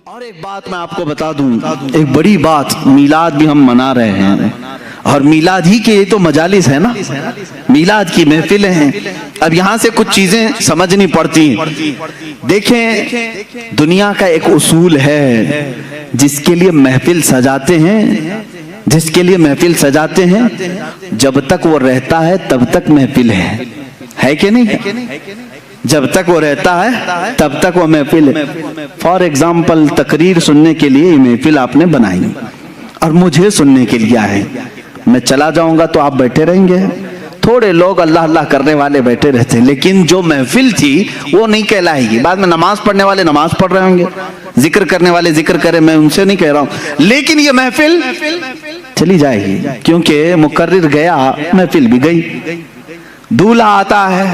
اور ایک بات میں آپ کو بتا دوں، ایک بڑی بات، میلاد بھی ہم منا رہے ہیں اور میلاد ہی کے یہ تو مجالس ہے نا، میلاد کی محفلیں ہیں۔ اب یہاں سے کچھ چیزیں سمجھنی پڑتی ہیں۔ دیکھیں دنیا کا ایک اصول ہے، جس کے لیے محفل سجاتے ہیں جب تک وہ رہتا ہے تب تک محفل ہے کہ نہیں؟ جب تک وہ رہتا ہے تب تک وہ محفل ہے۔ فار ایگزامپل تقریر سننے کے لیے یہ محفل آپ نے بنائی اور مجھے سننے کے لیے آئے، میں چلا جاؤں گا تو آپ بیٹھے رہیں گے، تھوڑے لوگ اللہ اللہ کرنے والے بیٹھے رہتے ہیں، لیکن جو محفل تھی وہ نہیں کہلائے گی۔ بعد میں نماز پڑھنے والے نماز پڑھ رہے ہوں گے، ذکر کرنے والے ذکر کرے، میں ان سے نہیں کہہ رہا ہوں، لیکن یہ محفل چلی جائے گی، کیونکہ مقرر گیا محفل بھی گئی۔ دولہا آتا ہے،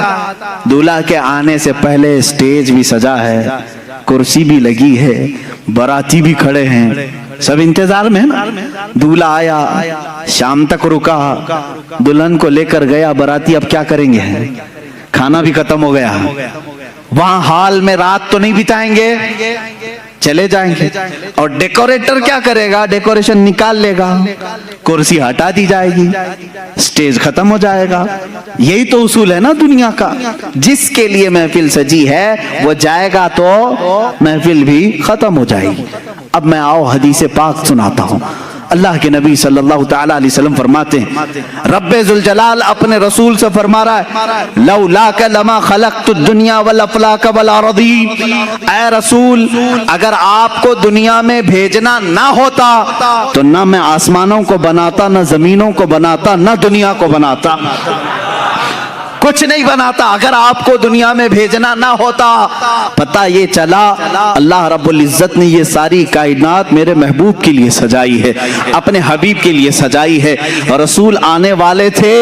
دولہا کے آنے سے پہلے اسٹیج بھی سجا ہے، کرسی بھی لگی ہے، باراتی بھی کھڑے ہیں، سب انتظار میں ہے نا۔ دولہا آیا، شام تک رکا، دلہن کو لے کر گیا، باراتی اب کیا کریں گے؟ کھانا بھی ختم ہو گیا، وہاں ہال میں رات تو نہیں بتائیں گے، چلے جائیں گے۔ اور ڈیکوریٹر کیا کرے گا؟ ڈیکوریشن نکال لے گا، کرسی ہٹا دی جائے گی، سٹیج ختم ہو جائے گا۔ یہی تو اصول ہے نا دنیا کا، جس کے لیے محفل سجی ہے وہ جائے گا تو محفل بھی ختم ہو جائے گی۔ اب میں آؤ حدیث پاک سناتا ہوں۔ اللہ کے نبی صلی اللہ تعالیٰ علیہ وسلم فرماتے ہیں، رب ذوالجلال اپنے رسول سے فرما رہا ہے، لولاک لما خلقت الدنیا والافلاک والارضین، اے رسول اگر آپ کو دنیا میں بھیجنا نہ ہوتا تو نہ میں آسمانوں کو بناتا، نہ زمینوں کو بناتا، نہ دنیا کو بناتا، کچھ نہیں بناتا اگر آپ کو دنیا میں بھیجنا نہ ہوتا۔ پتہ یہ چلا اللہ رب العزت نے یہ ساری کائنات میرے محبوب کے لیے سجائی ہے، اپنے حبیب کے لیے سجائی ہے۔ رسول آنے والے تھے،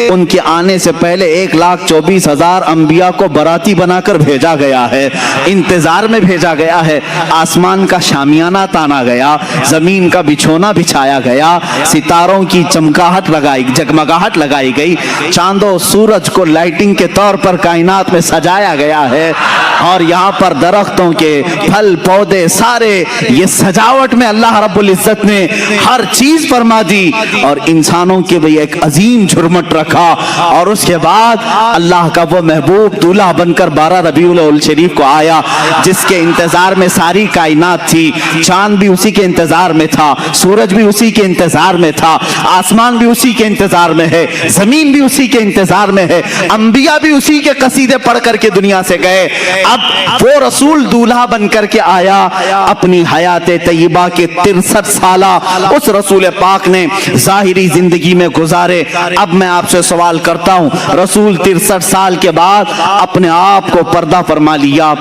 ان کے آنے سے پہلے 1,24,000 انبیاء کو باراتی بنا کر بھیجا گیا ہے، انتظار میں بھیجا گیا ہے۔ آسمان کا شامیانہ تانا گیا، زمین کا بچھونا بچھایا گیا، ستاروں کی چمکاہٹ لگائی، جگمگاہٹ لگائی گئی، چاند و سورج کو لائٹنگ کے طور پر کائنات میں سجایا گیا ہے، اور یہاں پر درختوں کے پھل پودے سارے یہ سجاوٹ میں اللہ رب العزت نے ہر چیز فرما دی، اور انسانوں کے بھی ایک عظیم جھرمٹ رکھا۔ اور اس کے بعد اللہ کا وہ محبوب دولہا بن کر 12 ربیع الاول شریف کو آیا، جس کے انتظار میں ساری کائنات تھی۔ چاند بھی اسی کے انتظار میں تھا، سورج بھی اسی کے انتظار میں تھا، آسمان بھی اسی کے انتظار میں ہے، زمین بھی اسی کے انتظار میں ہے، انبیاء بھی اسی کے قصیدے پڑھ کر کے دنیا سے گئے۔ اب وہ رسول دولہا بن کر کے آیا، اپنی حیات طیبہ کے 63 سالہ اس رسول پاک نے ظاہری زندگی میں گزارے۔ اب میں آپ سے سوال کرتا ہوں، رسول 63 سال کے بعد اپنے آپ کو پردہ فرما لیا،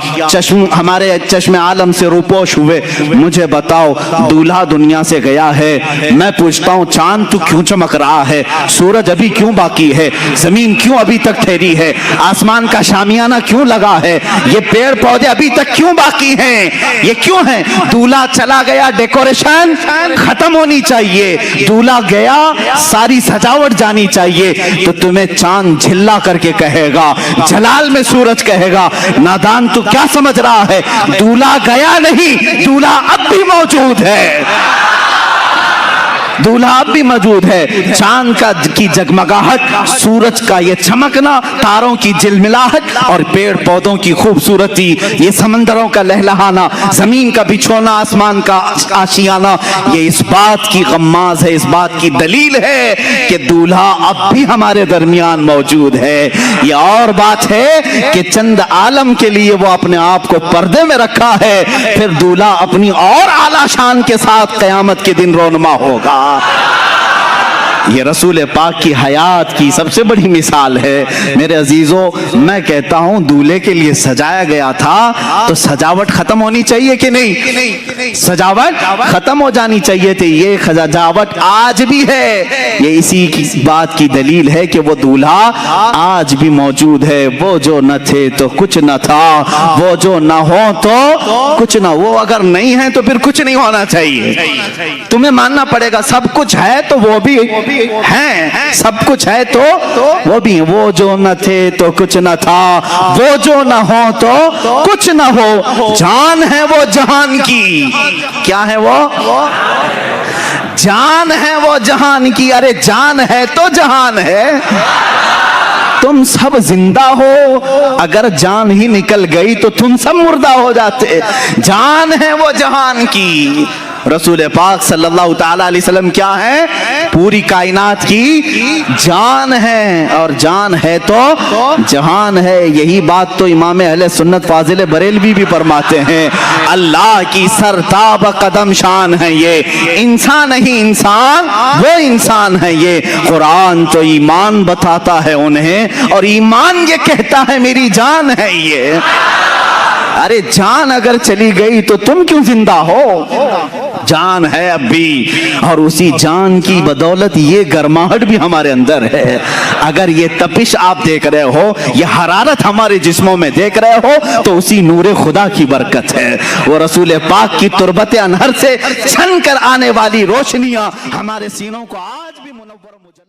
ہمارے چشم عالم سے روپوش ہوئے۔ مجھے بتاؤ دولہا دنیا سے گیا ہے، میں پوچھتا ہوں چاند تو کیوں چمک رہا ہے؟ سورج ابھی کیوں باقی ہے؟ زمین کیوں ابھی تک ٹھہری ہے؟ آسمان کا شامیانہ کیوں لگا ہے؟ یہ پیڑ پودے ابھی تک کیوں باقی ہیں؟ یہ کیوں ہیں؟ دولہا چلا گیا، ڈیکوریشن ختم ہونی چاہیے، دولہا گیا، ساری سجاوٹ جانی چاہیے۔ تو تمہیں چاند جھلا کر کے کہے گا، جلال میں سورج کہے گا، نادان تو کیا سمجھ رہا ہے؟ دولہا گیا نہیں، دولہا اب بھی موجود ہے، دولہا اب بھی موجود ہے۔ چاند کی جگمگاہٹ، سورج کا یہ چمکنا، تاروں کی جلملاہٹ، اور پیڑ پودوں کی خوبصورتی، یہ سمندروں کا لہلہانا، زمین کا بچھونا، آسمان کا آشیانہ، یہ اس بات کی غماز ہے، اس بات کی دلیل ہے کہ دولہا اب بھی ہمارے درمیان موجود ہے۔ یہ اور بات ہے کہ چند عالم کے لیے وہ اپنے آپ کو پردے میں رکھا ہے، پھر دولہا اپنی اور اعلیٰ شان کے ساتھ قیامت کے دن رونما ہوگا۔ یہ رسول پاک کی حیات کی سب سے بڑی مثال ہے۔ میرے عزیزوں، میں کہتا ہوں دولہے کے لیے سجایا گیا تھا تو سجاوٹ ختم ہونی چاہیے کہ نہیں؟ سجاوٹ ختم ہو جانی چاہیے تھی، یہ سجاوٹ آج بھی ہے۔ یہ اسی کی بات کی دلیل ہے کہ وہ دولہا آج بھی موجود ہے۔ وہ جو نہ تھے تو کچھ نہ تھا، وہ جو نہ ہو تو کچھ نہ، وہ اگر نہیں ہے تو پھر کچھ نہیں ہونا چاہیے۔ تمہیں ماننا پڑے گا سب کچھ ہے تو وہ بھی ہیں, سب کچھ ہے تو وہ بھی, وہ جو نہ تھے تو کچھ نہ تھا, وہ جو نہ ہو تو کچھ نہ ہو, جان ہے وہ جہان کی. کیا ہے وہ؟ جان ہے وہ جہان کی. ارے جان ہے تو جہان ہے. تم سب زندہ ہو, اگر جان ہی نکل گئی تو تم سب مردہ ہو جاتے. جان ہے وہ جہان کی. رسول پاک صلی اللہ تعالی علیہ وسلم کیا ہے؟ پوری کائنات کی جان ہے, اور جان ہے تو جہان ہے. یہی بات تو امام اہل سنت فاضل بریلوی بھی فرماتے ہیں. اللہ کی سرتاب قدم شان ہے یہ, انسان نہیں انسان, وہ انسان ہے یہ. قرآن تو ایمان بتاتا ہے انہیں, اور ایمان یہ کہتا ہے میری جان ہے یہ. ارے جان اگر چلی گئی تو تم کیوں زندہ ہو؟ جان ہے اب بھی, اور اسی جان کی بدولت یہ گرماہٹ بھی ہمارے اندر ہے. اگر یہ تپش آپ دیکھ رہے ہو, یہ حرارت ہمارے جسموں میں دیکھ رہے ہو, تو اسی نور خدا کی برکت ہے. وہ رسول پاک کی تربت انہر سے چھن کر آنے والی روشنیاں ہمارے سینوں کو آج بھی منور مجلل